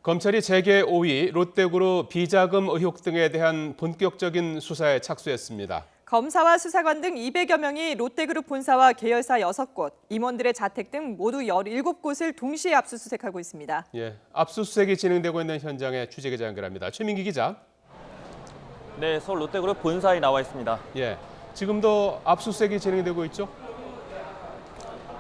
검찰이 재계 5위 롯데그룹 비자금 의혹 등에 대한 본격적인 수사에 착수했습니다. 검사와 수사관 등 200여 명이 롯데그룹 본사와 계열사 6곳, 임원들의 자택 등 모두 17곳을 동시에 압수수색하고 있습니다. 압수수색이 진행되고 있는 현장에 취재기자 연결합니다. 최민기 기자. 네, 서울 롯데그룹 본사에 나와 있습니다. 지금도 압수수색이 진행되고 있죠?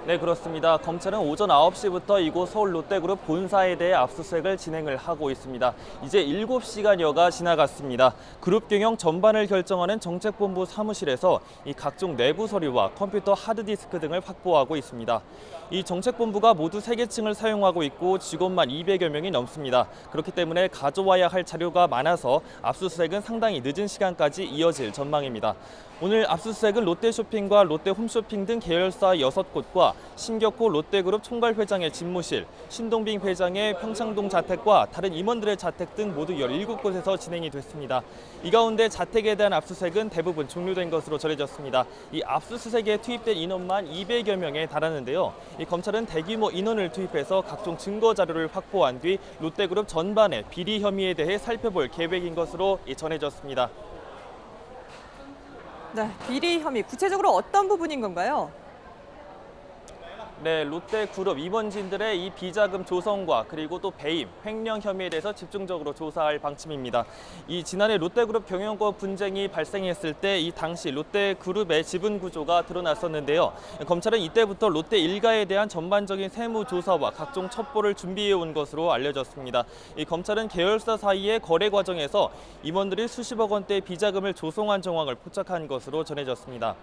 네, 그렇습니다. 검찰은 오전 9시부터 이곳 서울 롯데그룹 본사에 대해 압수수색을 진행을 하고 있습니다. 이제 7시간여가 지나갔습니다. 그룹 경영 전반을 결정하는 정책본부 사무실에서 이 각종 내부 서류와 컴퓨터 하드디스크 등을 확보하고 있습니다. 이 정책본부가 모두 3개층을 사용하고 있고 직원만 200여 명이 넘습니다. 그렇기 때문에 가져와야 할 자료가 많아서 압수수색은 상당히 늦은 시간까지 이어질 전망입니다. 오늘 압수수색은 롯데쇼핑과 롯데홈쇼핑 등 계열사 6곳과 신격호 롯데그룹 총괄회장의 집무실, 신동빈 회장의 평창동 자택과 다른 임원들의 자택 등 모두 17곳에서 진행이 됐습니다. 이 가운데 자택에 대한 압수수색은 대부분 종료된 것으로 전해졌습니다. 이 압수수색에 투입된 인원만 200여 명에 달하는데요. 이 검찰은 대규모 인원을 투입해서 각종 증거 자료를 확보한 뒤 롯데그룹 전반의 비리 혐의에 대해 살펴볼 계획인 것으로 전해졌습니다. 네, 비리 혐의 구체적으로 어떤 부분인 건가요? 네, 롯데그룹 임원진들의 이 비자금 조성과 그리고 또 배임, 횡령 혐의에 대해서 집중적으로 조사할 방침입니다. 이 지난해 롯데그룹 경영권 분쟁이 발생했을 때 이 당시 롯데그룹의 지분 구조가 드러났었는데요. 검찰은 이때부터 롯데 일가에 대한 전반적인 세무 조사와 각종 첩보를 준비해 온 것으로 알려졌습니다. 이 검찰은 계열사 사이의 거래 과정에서 임원들이 수십억 원대의 비자금을 조성한 정황을 포착한 것으로 전해졌습니다.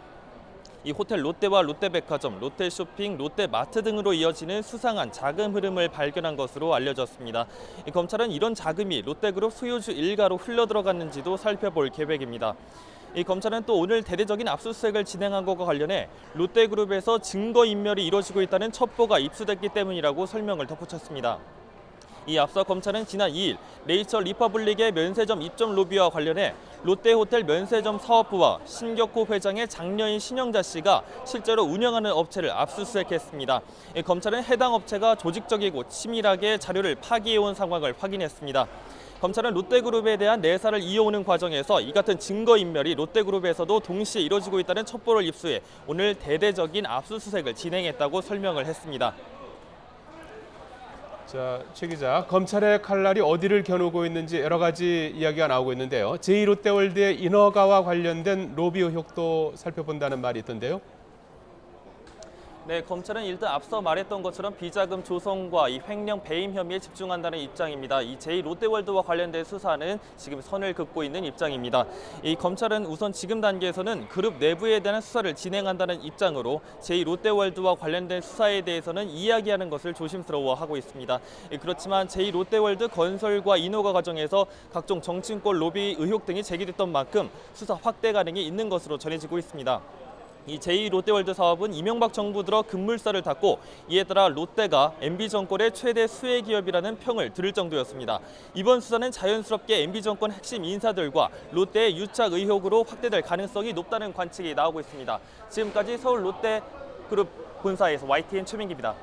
이 호텔 롯데와 롯데백화점, 롯데쇼핑, 롯데마트 등으로 이어지는 수상한 자금 흐름을 발견한 것으로 알려졌습니다. 이 검찰은 이런 자금이 롯데그룹 소유주 일가로 흘러들어갔는지도 살펴볼 계획입니다. 이 검찰은 또 오늘 대대적인 압수수색을 진행한 것과 관련해 롯데그룹에서 증거인멸이 이루어지고 있다는 첩보가 입수됐기 때문이라고 설명을 덧붙였습니다. 이 앞서 검찰은 지난 2일 네이처 리퍼블릭의 면세점 입점 로비와 관련해 롯데호텔 면세점 사업부와 신격호 회장의 장녀인 신영자 씨가 실제로 운영하는 업체를 압수수색했습니다. 검찰은 해당 업체가 조직적이고 치밀하게 자료를 파기해온 상황을 확인했습니다. 검찰은 롯데그룹에 대한 내사를 이어오는 과정에서 이 같은 증거인멸이 롯데그룹에서도 동시에 이루어지고 있다는 첩보를 입수해 오늘 대대적인 압수수색을 진행했다고 설명을 했습니다. 최 기자, 검찰의 칼날이 어디를 겨누고 있는지 여러 가지 이야기가 나오고 있는데요. 제2롯데월드의 인허가와 관련된 로비 의혹도 살펴본다는 말이 있던데요. 네, 검찰은 일단 앞서 말했던 것처럼 비자금 조성과 이 횡령 배임 혐의에 집중한다는 입장입니다. 이 제2롯데월드와 관련된 수사는 지금 선을 긋고 있는 입장입니다. 이 검찰은 우선 지금 단계에서는 그룹 내부에 대한 수사를 진행한다는 입장으로 제2롯데월드와 관련된 수사에 대해서는 이야기하는 것을 조심스러워하고 있습니다. 그렇지만 제2롯데월드 건설과 인허가 과정에서 각종 정치권 로비 의혹 등이 제기됐던 만큼 수사 확대 가능이 있는 것으로 전해지고 있습니다. 이 제2롯데월드 사업은 이명박 정부 들어 급물살을 탔고 이에 따라 롯데가 MB정권의 최대 수혜 기업이라는 평을 들을 정도였습니다. 이번 수사는 자연스럽게 MB정권 핵심 인사들과 롯데의 유착 의혹으로 확대될 가능성이 높다는 관측이 나오고 있습니다. 지금까지 서울 롯데그룹 본사에서 YTN 최민기입니다.